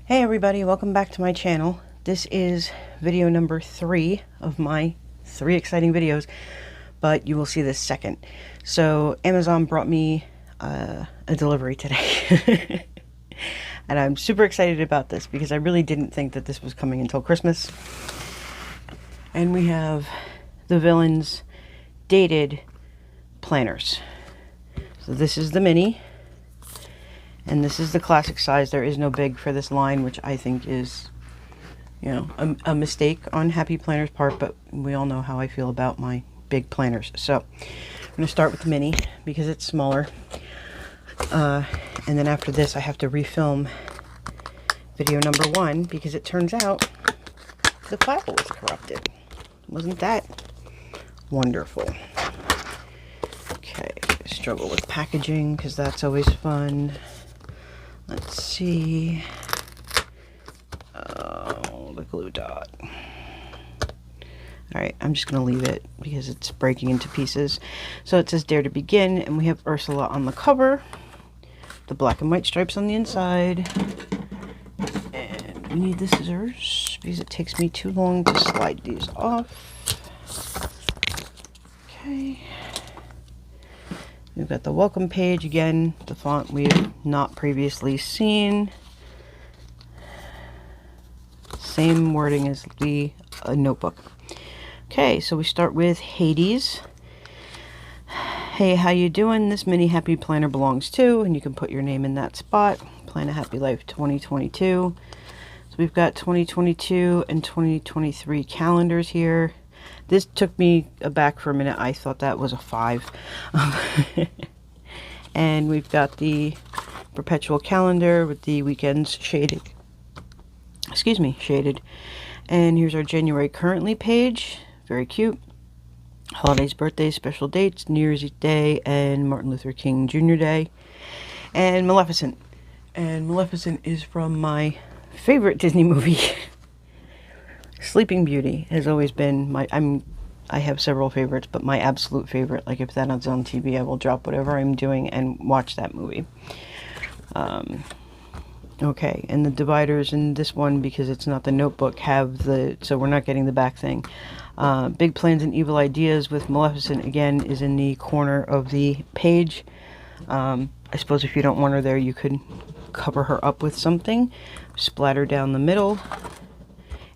Hey everybody, welcome back to my channel. This is video number 3 of my 3 exciting videos, but you will see this second. So Amazon brought me a delivery today. And I'm super excited about this because I really didn't think that this was coming until Christmas. And we have the Villains dated planners. So this is the mini. And this is the classic size. There is no big for this line, which I think is, you know, a mistake on Happy Planner's part, but we all know how I feel about my big planners. So I'm going to start with the mini because it's smaller. And then after this, I have to refilm video number 1 because it turns out the file was corrupted. Wasn't that wonderful? Okay, struggle with packaging because that's always fun. Let's see. Oh, the glue dot. Alright, I'm just going to leave it because it's breaking into pieces. So it says Dare to Begin, and we have Ursula on the cover. The black and white stripes on the inside. And we need the scissors because it takes me too long to slide these off. Okay. We've got the welcome page again, the font we've not previously seen. Same wording as the notebook. Okay, so we start with Hades. Hey, how you doing? This mini Happy Planner belongs to, and you can put your name in that spot. Plan a Happy Life 2022. So we've got 2022 and 2023 calendars here. This took me aback for a minute. I thought that was a 5. And we've got the perpetual calendar with the weekends shaded. Excuse me, shaded. And here's our January currently page. Very cute. Holidays, birthdays, special dates, New Year's Day, and Martin Luther King Jr. Day. And Maleficent. And Maleficent is from my favorite Disney movie. Sleeping Beauty has always been my, I have several favorites, but my absolute favorite, like if that is on TV, I will drop whatever I'm doing and watch that movie. Okay, and the dividers in this one, because it's not the notebook, have the, so we're not getting the back thing. Big Plans and Evil Ideas with Maleficent, again, is in the corner of the page. I suppose if you don't want her there, you could cover her up with something. Splatter down the middle.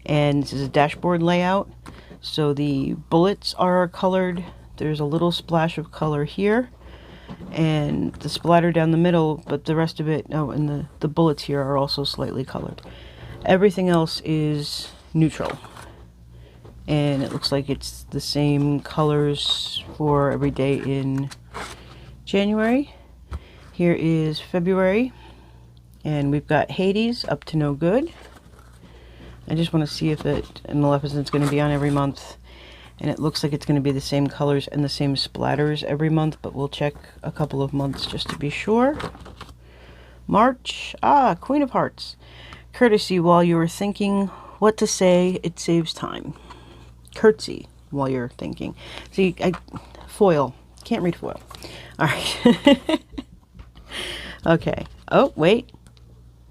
And this is a dashboard layout. So the bullets are colored. There's a little splash of color here. And the splatter down the middle, but the rest of it, oh, and the bullets here are also slightly colored. Everything else is neutral. And it looks like it's the same colors for every day in January. Here is February. And we've got Hades, Up to No Good. I just want to see if it, and Maleficent's going to be on every month. And it looks like it's going to be the same colors and the same splatters every month, but we'll check a couple of months just to be sure. March, Queen of Hearts. Courtesy while you are thinking what to say, it saves time. Curtsy while you're thinking. See, foil. Can't read foil. All right. Okay. Oh, wait.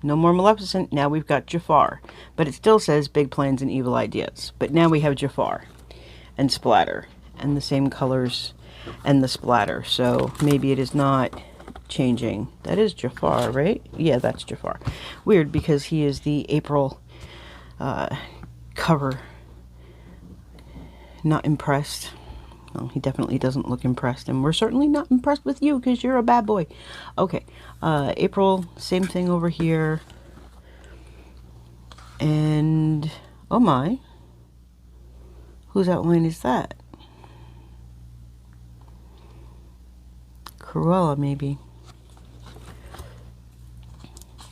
No more Maleficent. Now we've got Jafar. But it still says Big Plans and Evil Ideas. But now we have Jafar and splatter and the same colors and the splatter. So maybe it is not changing. That is Jafar, right? Yeah, that's Jafar. Weird because he is the April cover. Not impressed. Well, he definitely doesn't look impressed, and we're certainly not impressed with you because you're a bad boy. Okay, April, same thing over here. And, oh my, whose outline is that? Cruella, maybe.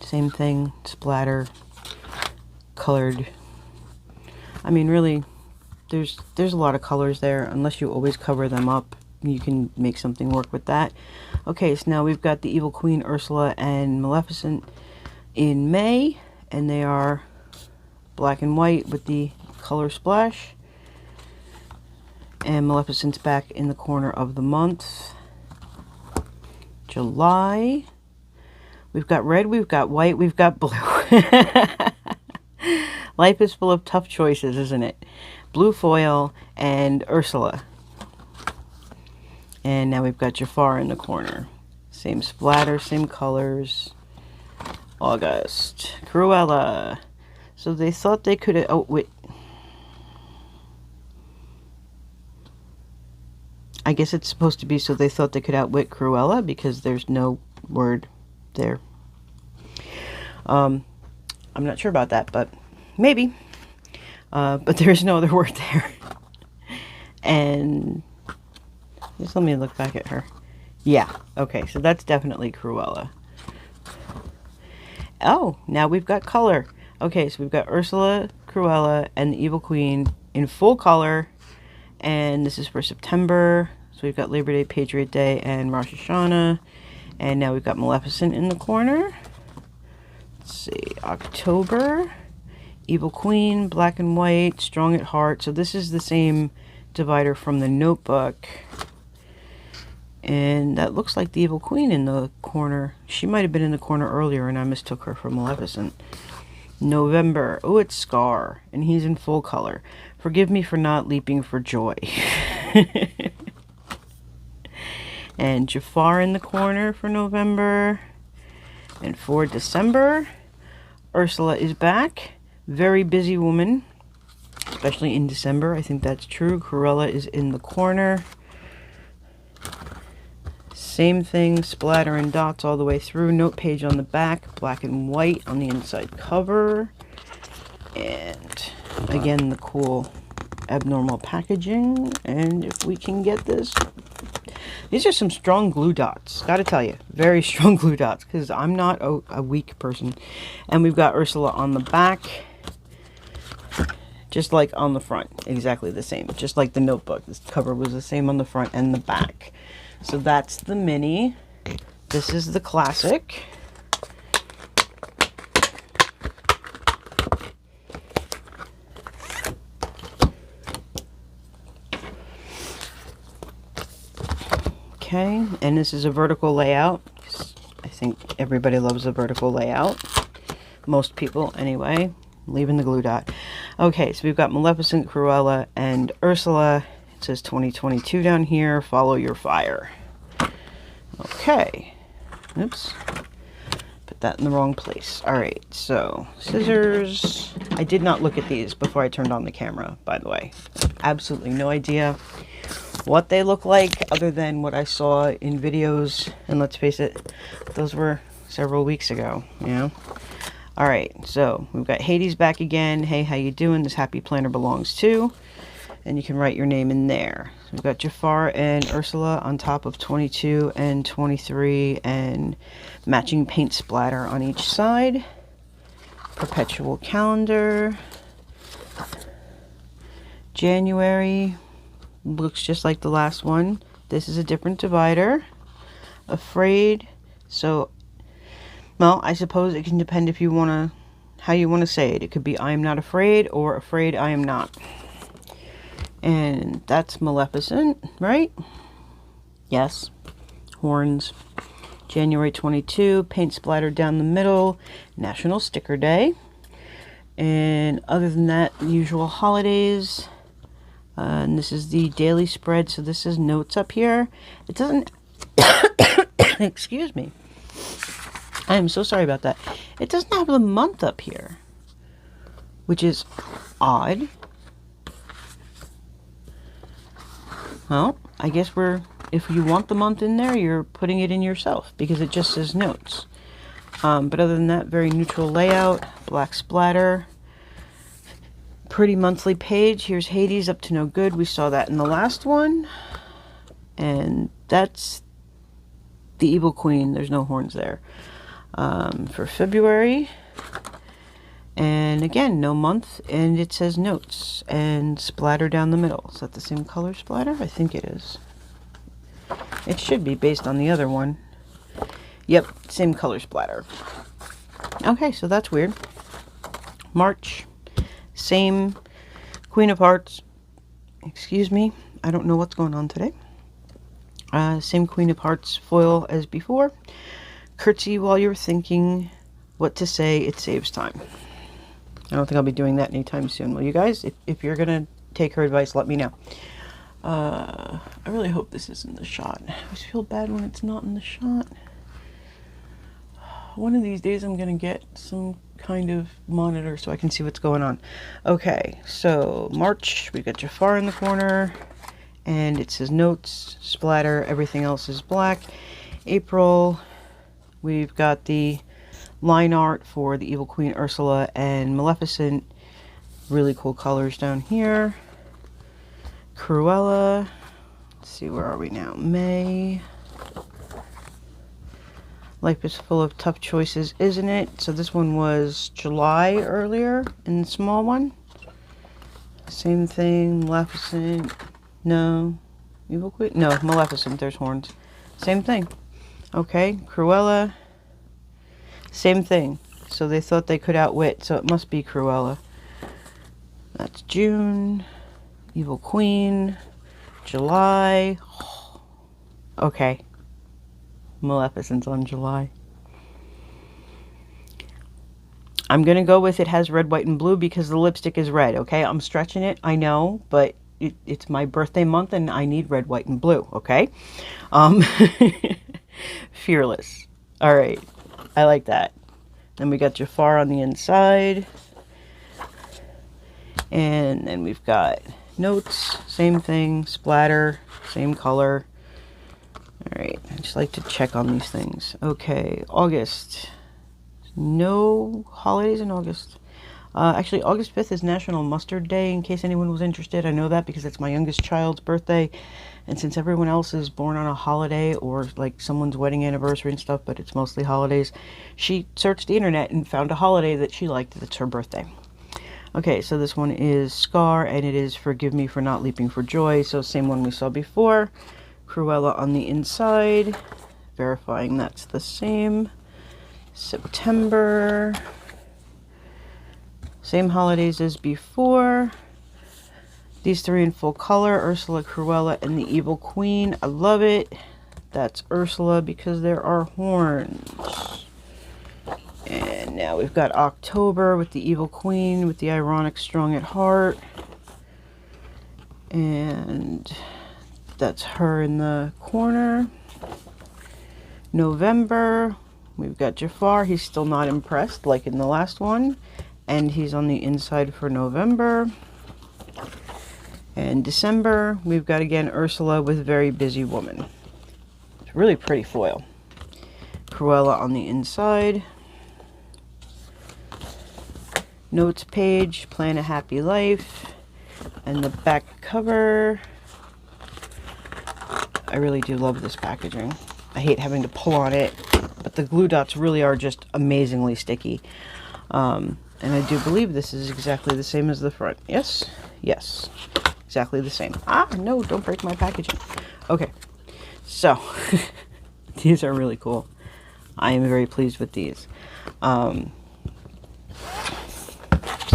Same thing, splatter, colored. I mean, really, there's a lot of colors there. Unless you always cover them up, you can make something work with that. Okay, so now we've got the Evil Queen, Ursula, and Maleficent in May, and they are black and white with the color splash. And Maleficent's back in the corner of the month. July, We've got red, we've got white, we've got blue. Life is full of tough choices, isn't it? Blue foil and Ursula. And now we've got Jafar in the corner. Same splatter, same colors. August. Cruella. So they thought they could... Oh, wait. I guess it's supposed to be so they thought they could outwit Cruella because there's no word there. I'm not sure about that, but maybe. But there's no other word there. And just let me look back at her. Yeah, okay, so that's definitely Cruella. Oh, now we've got color. Okay, so we've got Ursula, Cruella, and the Evil Queen in full color. And this is for September. So we've got Labor Day, Patriot Day, and Rosh Hashanah. And now we've got Maleficent in the corner. Let's see, October. Evil Queen, black and white, strong at heart. So this is the same divider from the Notebook. And that looks like the Evil Queen in the corner. She might have been in the corner earlier and I mistook her for Maleficent. November. Oh, it's Scar. And he's in full color. Forgive me for not leaping for joy. And Jafar in the corner for November. And for December, Ursula is back. Very busy woman. Especially in December. I think that's true. Cruella is in the corner. Same thing, splatter and dots all the way through. Note page on the back, black and white on the inside cover. And again, the cool abnormal packaging. And if we can get this, these are some strong glue dots. Gotta tell you, very strong glue dots because I'm not a weak person. And we've got Ursula on the back, just like on the front, exactly the same. Just like the Notebook, this cover was the same on the front and the back. So that's the mini. This is the classic. Okay, and this is a vertical layout. I think everybody loves a vertical layout. Most people, anyway. Leaving the glue dot. Okay, so we've got Maleficent, Cruella, and Ursula. It says 2022 down here. Follow your fire. Okay. Oops. Put that in the wrong place. Alright, so scissors. I did not look at these before I turned on the camera, by the way. Absolutely no idea what they look like other than what I saw in videos. And let's face it, those were several weeks ago, you know? Alright, so we've got Hades back again. Hey, how you doing? This happy planner belongs to. And you can write your name in there. So we've got Jafar and Ursula on top of 22 and 23 and matching paint splatter on each side. Perpetual calendar. January. Looks just like the last one. This is a different divider. Afraid. So, well, I suppose it can depend if you want to, how you want to say it. It could be I am not afraid or afraid I am not. And that's Maleficent, right? Yes. Horns. January 22, paint splatter down the middle. National Sticker Day. And other than that, usual holidays. And this is the daily spread. So this is notes up here. It doesn't... Excuse me. I am so sorry about that. It doesn't have the month up here. Which is odd. Well, I guess if you want the month in there, you're putting it in yourself because it just says notes. But other than that, very neutral layout, black splatter, pretty monthly page. Here's Hades up to no good. We saw that in the last one. And that's the Evil Queen. There's no horns there. For February. And again, no month, and it says notes, and splatter down the middle. Is that the same color splatter? I think it is. It should be based on the other one. Yep, same color splatter. Okay, so that's weird. March, same Queen of Hearts. Excuse me, I don't know what's going on today. Same Queen of Hearts foil as before. Curtsy while you're thinking what to say. It saves time. I don't think I'll be doing that anytime soon. Will you guys? If you're going to take her advice, let me know. I really hope this is in the shot. I always feel bad when it's not in the shot. One of these days I'm going to get some kind of monitor so I can see what's going on. Okay, so March, we got Jafar in the corner, and it says notes, splatter, everything else is black. April, we've got the line art for the Evil Queen Ursula and Maleficent. Really cool colors down here. Cruella, let's see, where are we now? May. Life is full of tough choices, isn't it? So this one was July earlier in the small one. Same thing, Maleficent. No. Evil Queen? No, Maleficent, there's horns. Same thing. Okay, Cruella. Same thing. So they thought they could outwit, so it must be Cruella. That's June. Evil Queen. July. Okay. Maleficent's on July. I'm gonna go with it has red, white, and blue because the lipstick is red, okay? I'm stretching it, I know, but it's my birthday month and I need red, white, and blue, okay? Fearless. Alright, I like that. Then we got Jafar on the inside. And then we've got notes, same thing, splatter, same color. Alright, I just like to check on these things. Okay, August. No holidays in August. Actually, August 5th is National Mustard Day, in case anyone was interested. I know that because it's my youngest child's birthday. And since everyone else is born on a holiday or like someone's wedding anniversary and stuff, but it's mostly holidays, she searched the internet and found a holiday that she liked that's her birthday. Okay, so this one is Scar, and it is Forgive Me for Not Leaping for Joy. So same one we saw before. Cruella on the inside, verifying that's the same. September, same holidays as before. These three in full color, Ursula, Cruella, and the Evil Queen. I love it. That's Ursula because there are horns. And now we've got October with the Evil Queen with the ironic strong at heart. And that's her in the corner. November, we've got Jafar. He's still not impressed like in the last one. And he's on the inside for November. And December, we've got again Ursula with Very Busy Woman. It's really pretty foil. Cruella on the inside. Notes page, Plan a Happy Life. And the back cover. I really do love this packaging. I hate having to pull on it, but the glue dots really are just amazingly sticky. And I do believe this is exactly the same as the front. Yes? Yes. Exactly the same. Ah, no, don't break my packaging. Okay, so these are really cool. I am very pleased with these.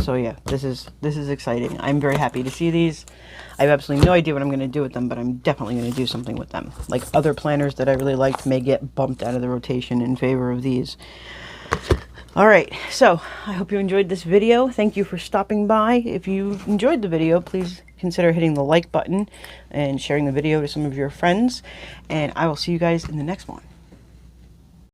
So yeah, this is exciting. I'm very happy to see these. I have absolutely no idea what I'm going to do with them, but I'm definitely going to do something with them. Like other planners that I really liked may get bumped out of the rotation in favor of these. Alright, so I hope you enjoyed this video. Thank you for stopping by. If you enjoyed the video, please consider hitting the like button and sharing the video to some of your friends. And I will see you guys in the next one.